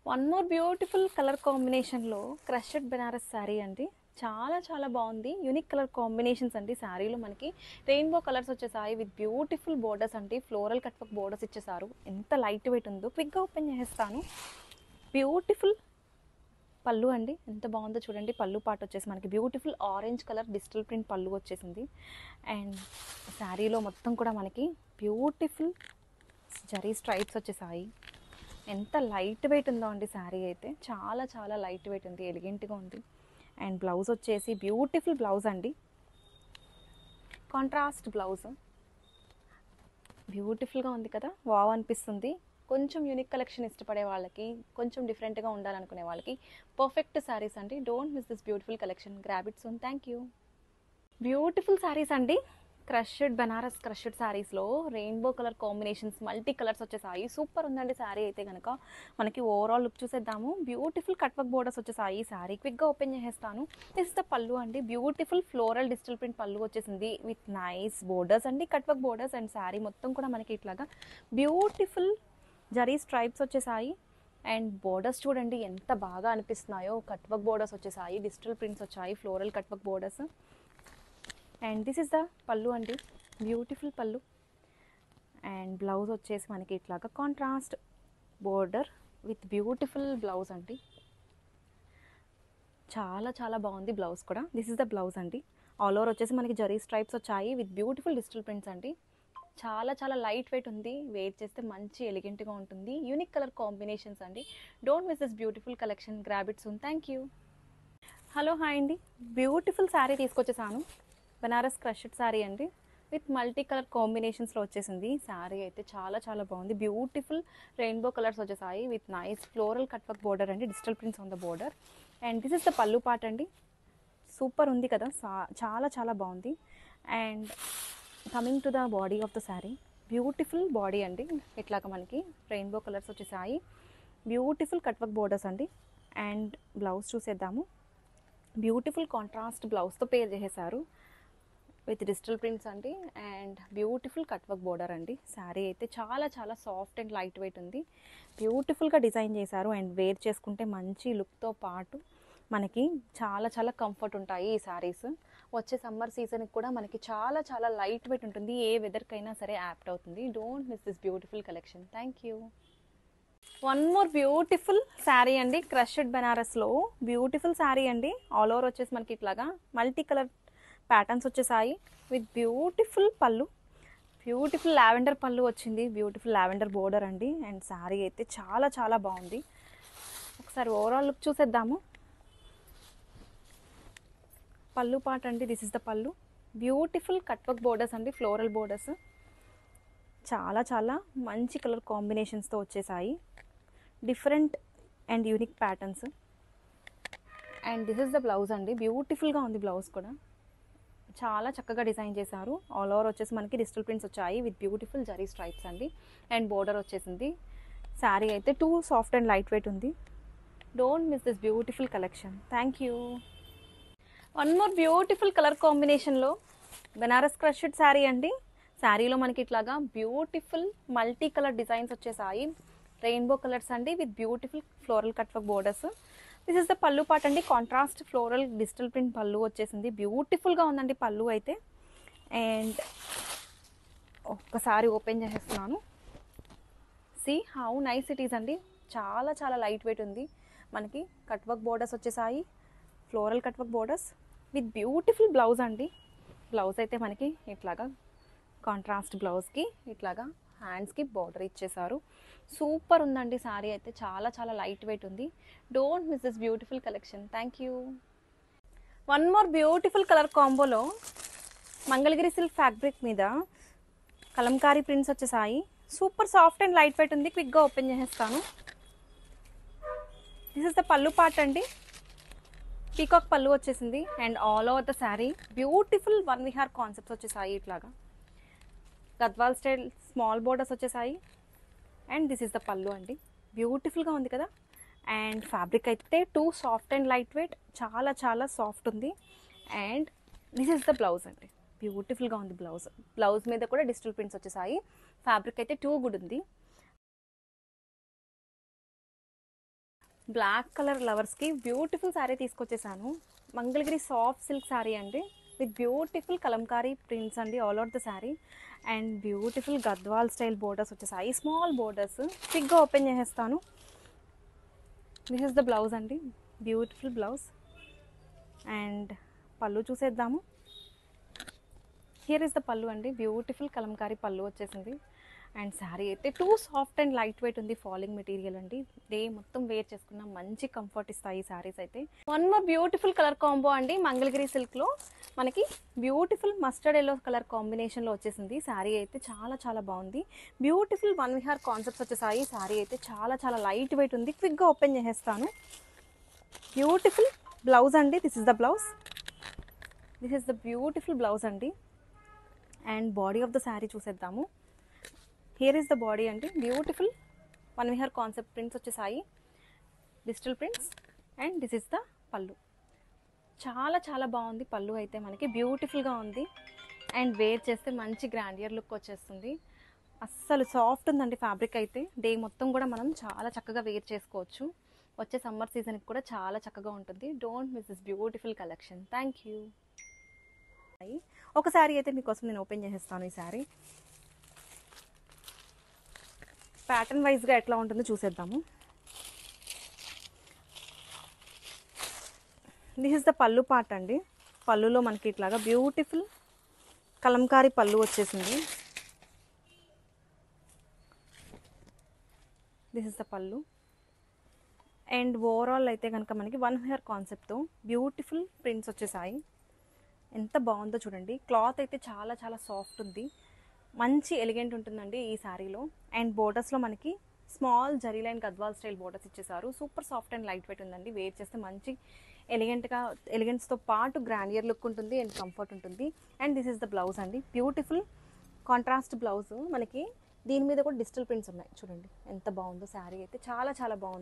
One more beautiful colour కాంబినేషన్లో crushed Banaras sari అండి. చాలా చాలా బాగుంది. యూనిక్ కలర్ కాంబినేషన్స్ అండి. శారీలో మనకి రెయిన్బో కలర్స్ వచ్చేసాయి విత్ బ్యూటిఫుల్ బోర్డర్స్ అండి. ఫ్లోరల్ కట్ వర్క్ బోర్డర్స్ ఇచ్చేసారు. ఎంత లైట్ వెయిట్ ఉందో క్విక్గా ఓపెన్ చేసేస్తాను. బ్యూటిఫుల్ పళ్ళు అండి, ఎంత బాగుందో చూడండి. పళ్ళు పాట వచ్చేసి మనకి beautiful orange colour digital print pallu వచ్చేసింది. అండ్ శారీలో మొత్తం కూడా మనకి బ్యూటిఫుల్ జరీ స్ట్రైప్స్ వచ్చేసాయి. ఎంత లైట్ వెయిట్ ఉందో అండి శారీ అయితే. చాలా చాలా లైట్ వెయిట్ ఉంది, ఎలిగెంట్గా ఉంది. అండ్ బ్లౌజ్ వచ్చేసి బ్యూటిఫుల్ బ్లౌజ్ అండి, కాంట్రాస్ట్ బ్లౌజ్. బ్యూటిఫుల్గా ఉంది కదా, వావ్ అనిపిస్తుంది. కొంచెం యూనిక్ కలెక్షన్ ఇష్టపడే వాళ్ళకి, కొంచెం డిఫరెంట్గా ఉండాలనుకునే వాళ్ళకి పర్ఫెక్ట్ శారీస్ అండి. Don't miss this beautiful collection. Grab it soon. Thank you. Beautiful saris అండి. క్రషెడ్ బనారస్ క్రషెడ్ శారీస్లో rainbow colour combinations, multi colours వచ్చేసాయి. సూపర్ ఉందండి శారీ అయితే కనుక. మనకి ఓవరాల్ లుక్ చూసేద్దాము. బ్యూటిఫుల్ కట్ వర్క్ బోర్డర్స్ వచ్చేసాయి. శారీ క్విక్గా ఓపెన్ చేసేస్తాను. దిస్ ఇస్ ద పళ్ళు అండి. Beautiful floral digital print pallu వచ్చేసింది విత్ నైస్ బోర్డర్స్ అండి, cut work borders. And sari మొత్తం కూడా మనకి ఇట్లాగా బ్యూటిఫుల్ జరీ స్ట్రైప్స్ వచ్చేసాయి. అండ్ బోర్డర్స్ చూడండి ఎంత బాగా అనిపిస్తున్నాయో. కట్ వర్క్ బోర్డర్స్ వచ్చేసాయి, డిజిటల్ ప్రింట్స్ వచ్చాయి, floral cut work borders. And this is the pallu అండి, బ్యూటిఫుల్ పళ్ళు. అండ్ బ్లౌజ్ వచ్చేసి మనకి ఇట్లాగా contrast border with beautiful blouse అండి. చాలా చాలా బాగుంది బ్లౌజ్ కూడా. దిస్ ఇస్ ద బ్లౌజ్ అండి. ఆల్ ఓవర్ వచ్చేసి మనకి జరీ స్ట్రైప్స్ వచ్చాయి విత్ బ్యూటిఫుల్ డిజిటల్ ప్రింట్స్ అండి. చాలా చాలా లైట్ వెయిట్ ఉంది. వేర్ చేస్తే మంచి ఎలిగెంట్గా ఉంటుంది. యూనిక్ కలర్ కాంబినేషన్స్ అండి. Don't miss this beautiful collection. Grab it soon. Thank you. Hello, hi అండి. Beautiful sari తీసుకొచ్చేసాను. Banaras crushed sari అండి విత్ మల్టీ కలర్ కాంబినేషన్స్లో వచ్చేసింది. శారీ అయితే చాలా చాలా బాగుంది. బ్యూటిఫుల్ రెయిన్బో కలర్స్ వచ్చేసాయి with nice floral cut work border అండి, digital prints on the border. And this is the pallu part అండి. సూపర్ ఉంది కదా, చాలా చాలా బాగుంది. And coming to the body of the sari, beautiful body అండి. ఇట్లాగా మనకి రెయిన్బో కలర్స్ వచ్చేసాయి, బ్యూటిఫుల్ కట్ వర్క్ బోర్డర్స్ అండి. అండ్ బ్లౌజ్ చూసేద్దాము. బ్యూటిఫుల్ కాంట్రాస్ట్ బ్లౌజ్తో పేర్ చేసేసారు విత్ డిజిటల్ ప్రింట్స్ అండి. And beautiful cut work border అండి. శారీ అయితే చాలా చాలా సాఫ్ట్ అండ్ లైట్ వెయిట్ ఉంది. బ్యూటిఫుల్గా డిజైన్ చేశారు. అండ్ వేర్ చేసుకుంటే మంచి లుక్తో పాటు మనకి చాలా చాలా కంఫర్ట్ ఉంటాయి ఈ శారీస్. వచ్చే సమ్మర్ సీజన్కి కూడా మనకి చాలా చాలా లైట్ వెయిట్ ఉంటుంది. ఏ వెదర్కైనా సరే యాప్ట్ అవుతుంది. Don't miss this beautiful collection. Thank you. One more beautiful sari అండి. క్రషెడ్ బెనారస్లో బ్యూటిఫుల్ శారీ అండి. ఆల్ ఓవర్ వచ్చేసి మనకి ఇట్లాగా మల్టీ కలర్ ప్యాటర్న్స్ వచ్చేసాయి విత్ బ్యూటిఫుల్ పళ్ళు. బ్యూటిఫుల్ లావెండర్ పళ్ళు వచ్చింది, బ్యూటిఫుల్ లావెండర్ బోర్డర్ అండి. అండ్ శారీ అయితే చాలా చాలా బాగుంది. ఒకసారి ఓవరాల్ లుక్ చూసేద్దాము. పళ్ళు పార్ట్ అండి. దిస్ ఇస్ ద పళ్ళు. బ్యూటిఫుల్ కట్ వర్క్ బోర్డర్స్ అండి, ఫ్లోరల్ బోర్డర్స్. చాలా చాలా మంచి కలర్ కాంబినేషన్స్తో వచ్చేసాయి, different and unique patterns. And this is the blouse అండి. బ్యూటిఫుల్గా ఉంది బ్లౌజ్ కూడా, చాలా చక్కగా డిజైన్ చేశారు. ఆల్ ఓవర్ వచ్చేసి మనకి డిజిటల్ ప్రింట్స్ వచ్చాయి విత్ బ్యూటిఫుల్ జరీ స్ట్రైప్స్ అండి. అండ్ బోర్డర్ వచ్చేసింది. శారీ అయితే too soft and light weight ఉంది. Don't miss this beautiful collection. Thank you. One more beautiful colour కాంబినేషన్లో బెనారస్ క్రషెడ్ శారీ అండి. శారీలో మనకి ఇట్లాగా బ్యూటిఫుల్ మల్టీ కలర్ డిజైన్స్ వచ్చేసాయి, రెయిన్బో కలర్స్ అండి with beautiful floral cut work borders. This is the pallu part అండి. Contrast floral digital print pallu వచ్చేసింది. బ్యూటిఫుల్గా ఉందండి పళ్ళు అయితే. అండ్ ఒక్కసారి ఓపెన్ చేసేస్తున్నాను. See how nice it is అండి. చాలా చాలా లైట్ వెయిట్ ఉంది. మనకి కట్ వర్క్ బోర్డర్స్ వచ్చేసాయి, floral cut work borders with beautiful blouse అండి. బ్లౌజ్ అయితే మనకి ఇట్లాగా కాంట్రాస్ట్ బ్లౌజ్కి ఇట్లాగా హ్యాండ్స్కి బార్డర్ ఇచ్చేసారు. సూపర్ ఉందండి శారీ అయితే. చాలా చాలా లైట్ వెయిట్ ఉంది. Don't miss this beautiful collection. Thank you. One more beautiful colour కాంబోలో మంగళగిరి సిల్క్ ఫ్యాబ్రిక్ మీద కలంకారీ ప్రింట్స్ వచ్చేసాయి. Super soft and light weight ఉంది. క్విక్గా ఓపెన్ చేసేస్తాను. This is the pallu part అండి. పీకాక్ పళ్ళు వచ్చేసింది. And all over the sari beautiful Van Vihar concepts వచ్చేసాయి. ఇట్లాగా గద్వాల్ స్టైల్ స్మాల్ బోర్డర్స్ వచ్చేసాయి. And this is the pallu అండి. బ్యూటిఫుల్గా ఉంది కదా. అండ్ ఫ్యాబ్రిక్ అయితే too soft and light weight, చాలా చాలా సాఫ్ట్ ఉంది. And this is the blouse అండి. బ్యూటిఫుల్గా ఉంది బ్లౌజ్. బ్లౌజ్ మీద కూడా డిజిటల్ ప్రింట్స్ వచ్చేసాయి. ఫ్యాబ్రిక్ అయితే టూ గుడ్ ఉంది. బ్లాక్ కలర్ లవర్స్కి బ్యూటిఫుల్ శారీ తీసుకొచ్చేసాను. మంగళగిరి సాఫ్ట్ సిల్క్ శారీ అండి, విత్ బ్యూటిఫుల్ కలంకారీ ప్రింట్స్ అండి all over the sari. And beautiful Gadwal style borders వచ్చేసాయి, స్మాల్ బోర్డర్స్. క్విక్గా ఓపెన్ చేసేస్తాను. దిస్ ఇస్ ద బ్లౌజ్ అండి, బ్యూటిఫుల్ బ్లౌజ్. అండ్ పళ్ళు చూసేద్దాము. హియర్ ఇస్ ద పళ్ళు అండి, బ్యూటిఫుల్ కలంకారీ పళ్ళు వచ్చేసింది. అండ్ శారీ అయితే too soft and light weight ఉంది, ఫాలింగ్ మెటీరియల్ అండి. డే మొత్తం వేర్ చేసుకున్న మంచి కంఫర్ట్ ఇస్తాయి ఈ శారీస్ అయితే. One more beautiful colour combo అండి, మంగళగిరి సిల్క్లో మనకి బ్యూటిఫుల్ మస్టర్డ్ ఎల్లో కలర్ కాంబినేషన్లో వచ్చేసింది. శారీ అయితే చాలా చాలా బాగుంది. బ్యూటిఫుల్ వన్ విహార్ కాన్సెప్ట్స్ వచ్చేసాయి. శారీ అయితే చాలా చాలా లైట్ వెయిట్ ఉంది. క్విక్గా ఓపెన్ చేసేస్తాను. బ్యూటిఫుల్ బ్లౌజ్ అండి, this is the blouse. This is the beautiful blouse అండి. And body of the sari చూసేద్దాము. హియర్ ఇస్ ద బాడీ అండి, beautiful Van Vihar concept prints వచ్చేసాయి, digital prints. And this is the pallu. చాలా చాలా బాగుంది పళ్ళు అయితే, మనకి బ్యూటిఫుల్గా ఉంది. అండ్ వేర్ చేస్తే మంచి గ్రాండియర్ లుక్ వచ్చేస్తుంది. అస్సలు సాఫ్ట్ ఉందండి ఫ్యాబ్రిక్ అయితే. డే మొత్తం కూడా మనం చాలా చక్కగా వేర్ చేసుకోవచ్చు. వచ్చే సమ్మర్ సీజన్కి కూడా చాలా చక్కగా ఉంటుంది. Don't miss this beautiful collection. Thank you. ఒక శారీ అయితే మీకోసం నేను ఓపెన్ చేసేస్తాను. ఈ శారీ ప్యాటర్న్ వైజ్గా ఎట్లా ఉంటుందో చూసేద్దాము. This is the pallu part అండి. పళ్ళులో మనకి ఇట్లాగా బ్యూటిఫుల్ కలంకారీ పళ్ళు వచ్చేసింది. దిస్ ఇస్ ద పళ్ళు. అండ్ ఓవరాల్ అయితే కనుక మనకి వన్ హెయిర్ కాన్సెప్ట్తో బ్యూటిఫుల్ ప్రింట్స్ వచ్చేసాయి. ఎంత బాగుందో చూడండి. క్లాత్ అయితే చాలా చాలా సాఫ్ట్ ఉంది, మంచి ఎలిగెంట్ ఉంటుందండి ఈ శారీలో. అండ్ బోర్డర్స్లో మనకి small zari line Gadwal style borders ఇచ్చేసారు. Super soft and light weight ఉందండి. వేర్ చేస్తే మంచి ఎలిగెంట్స్తో పాటు గ్రాండియర్ లుక్ ఉంటుంది అండ్ కంఫర్ట్ ఉంటుంది. And this is the blouse అండి, బ్యూటిఫుల్ కాంట్రాస్ట్ బ్లౌజ్. మనకి దీని మీద కూడా డిజిటల్ ప్రింట్స్ ఉన్నాయి. చూడండి ఎంత బాగుందో శారీ అయితే, చాలా చాలా బాగుంది.